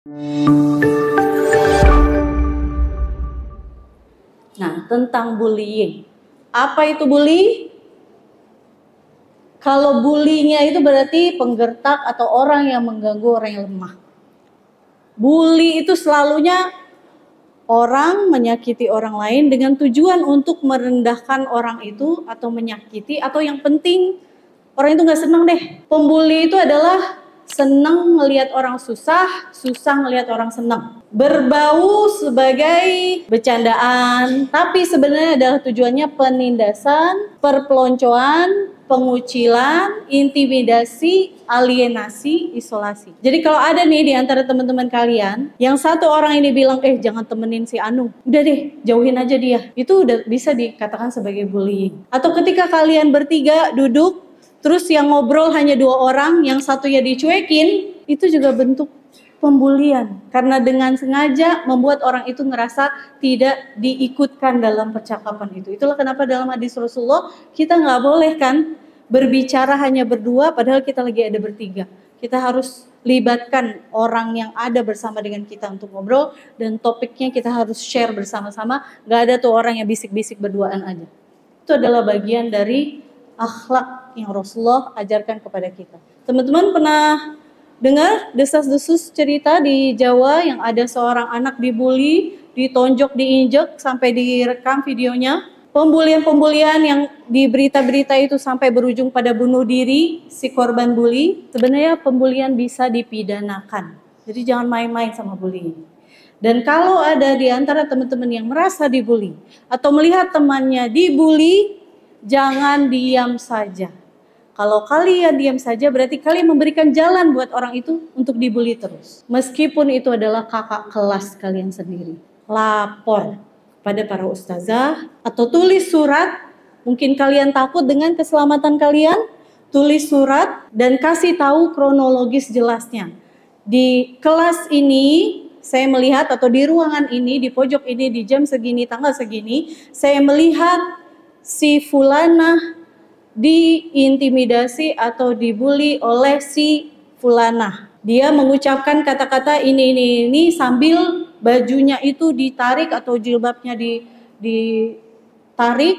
Nah, tentang bullying. Apa itu bully? Kalau bully-nya itu berarti penggertak atau orang yang mengganggu orang yang lemah. Bully itu selalunya orang menyakiti orang lain dengan tujuan untuk merendahkan orang itu atau menyakiti, atau yang penting orang itu gak senang deh. Pembuli itu adalah senang ngelihat orang susah, susah ngelihat orang senang. Berbau sebagai bercandaan, tapi sebenarnya adalah tujuannya penindasan, perpeloncoan, pengucilan, intimidasi, alienasi, isolasi. Jadi kalau ada nih di antara teman-teman kalian, yang satu orang ini bilang, jangan temenin si Anu, udah deh, jauhin aja dia. Itu udah bisa dikatakan sebagai bullying. Atau ketika kalian bertiga duduk, terus yang ngobrol hanya 2 orang, yang satunya dicuekin, itu juga bentuk pembulian. Karena dengan sengaja membuat orang itu ngerasa tidak diikutkan dalam percakapan itu. Itulah kenapa dalam hadis Rasulullah, kita nggak boleh kan berbicara hanya berdua, padahal kita lagi ada bertiga. Kita harus libatkan orang yang ada bersama dengan kita untuk ngobrol, dan topiknya kita harus share bersama-sama. Nggak ada tuh orang yang bisik-bisik berduaan aja. Itu adalah bagian dari akhlak yang Rasulullah ajarkan kepada kita. Teman-teman pernah dengar desas-desus cerita di Jawa yang ada seorang anak dibully, ditonjok, diinjek sampai direkam videonya? Pembulian-pembulian yang di berita-berita itu sampai berujung pada bunuh diri si korban bully. Sebenarnya pembulian bisa dipidanakan. Jadi jangan main-main sama bullying. Dan kalau ada di antara teman-teman yang merasa dibully atau melihat temannya dibully, jangan diam saja. Kalau kalian diam saja berarti kalian memberikan jalan buat orang itu untuk dibully terus. Meskipun itu adalah kakak kelas kalian sendiri. Lapor pada para ustazah atau tulis surat. Mungkin kalian takut dengan keselamatan kalian, tulis surat dan kasih tahu kronologis jelasnya. Di kelas ini saya melihat, atau di ruangan ini, di pojok ini, di jam segini, tanggal segini, saya melihat si fulanah diintimidasi atau dibully oleh si fulanah. Dia mengucapkan kata-kata ini sambil bajunya itu ditarik atau jilbabnya ditarik,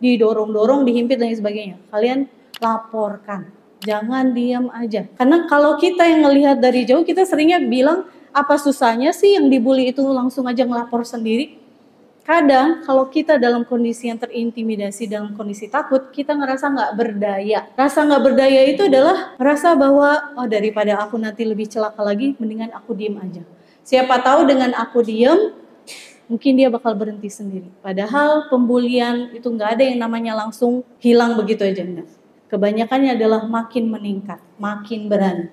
didorong-dorong, dihimpit dan sebagainya. Kalian laporkan, jangan diam aja. Karena kalau kita yang ngelihat dari jauh, kita seringnya bilang, apa susahnya sih yang dibully itu langsung aja ngelapor sendiri. Kadang kalau kita dalam kondisi yang terintimidasi, dalam kondisi takut, kita ngerasa nggak berdaya. Rasa nggak berdaya itu adalah rasa bahwa, daripada aku nanti lebih celaka lagi, mendingan aku diem aja. Siapa tahu dengan aku diem, mungkin dia bakal berhenti sendiri. Padahal pembulian itu nggak ada yang namanya langsung hilang begitu aja, enggak. Kebanyakannya adalah makin meningkat, makin berani.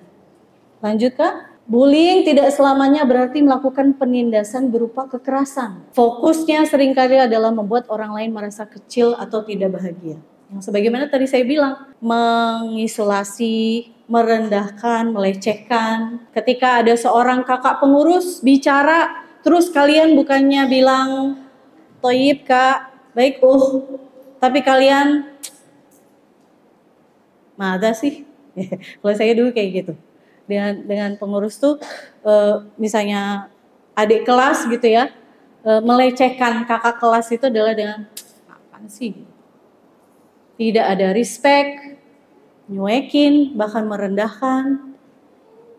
Lanjut Kak? Bullying tidak selamanya berarti melakukan penindasan berupa kekerasan. Fokusnya seringkali adalah membuat orang lain merasa kecil atau tidak bahagia. Yang sebagaimana tadi saya bilang, mengisolasi, merendahkan, melecehkan. Ketika ada seorang kakak pengurus bicara, terus kalian bukannya bilang, "Toyib Kak, baik tapi kalian, mada sih?" Kalau saya dulu kayak gitu. Dengan pengurus tuh misalnya adik kelas gitu ya, melecehkan kakak kelas itu adalah dengan apaan sih? Tidak ada respect, nyuekin, bahkan merendahkan.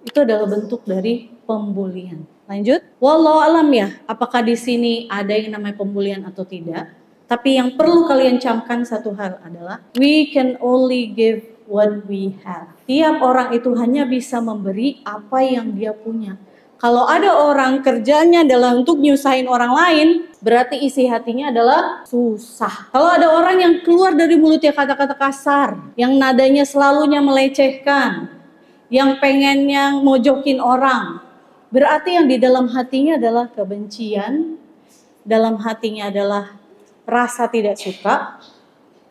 Itu adalah bentuk dari pembulian. Lanjut, wallahu alam ya, apakah di sini ada yang namanya pembulian atau tidak? Tapi yang perlu kalian camkan satu hal adalah, we can only give what we have. Tiap orang itu hanya bisa memberi apa yang dia punya. Kalau ada orang kerjanya adalah untuk nyusahin orang lain, berarti isi hatinya adalah susah. Kalau ada orang yang keluar dari mulutnya kata-kata kasar, yang nadanya selalunya melecehkan, yang pengennya mojokin orang, berarti yang di dalam hatinya adalah kebencian, dalam hatinya adalah rasa tidak suka.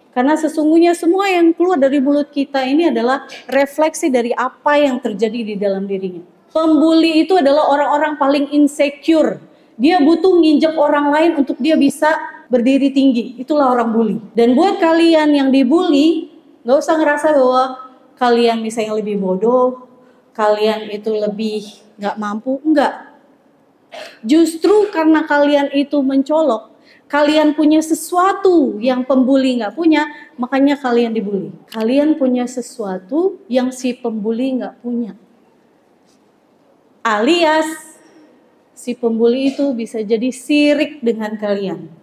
Karena sesungguhnya semua yang keluar dari mulut kita ini adalah refleksi dari apa yang terjadi di dalam dirinya. Pembuli itu adalah orang-orang paling insecure. Dia butuh nginjek orang lain untuk dia bisa berdiri tinggi. Itulah orang bully. Dan buat kalian yang dibully, gak usah ngerasa bahwa kalian misalnya lebih bodoh, kalian itu lebih nggak mampu, enggak. Justru karena kalian itu mencolok, kalian punya sesuatu yang pembuli nggak punya, makanya kalian dibully. Kalian punya sesuatu yang si pembuli nggak punya. Alias, si pembuli itu bisa jadi sirik dengan kalian.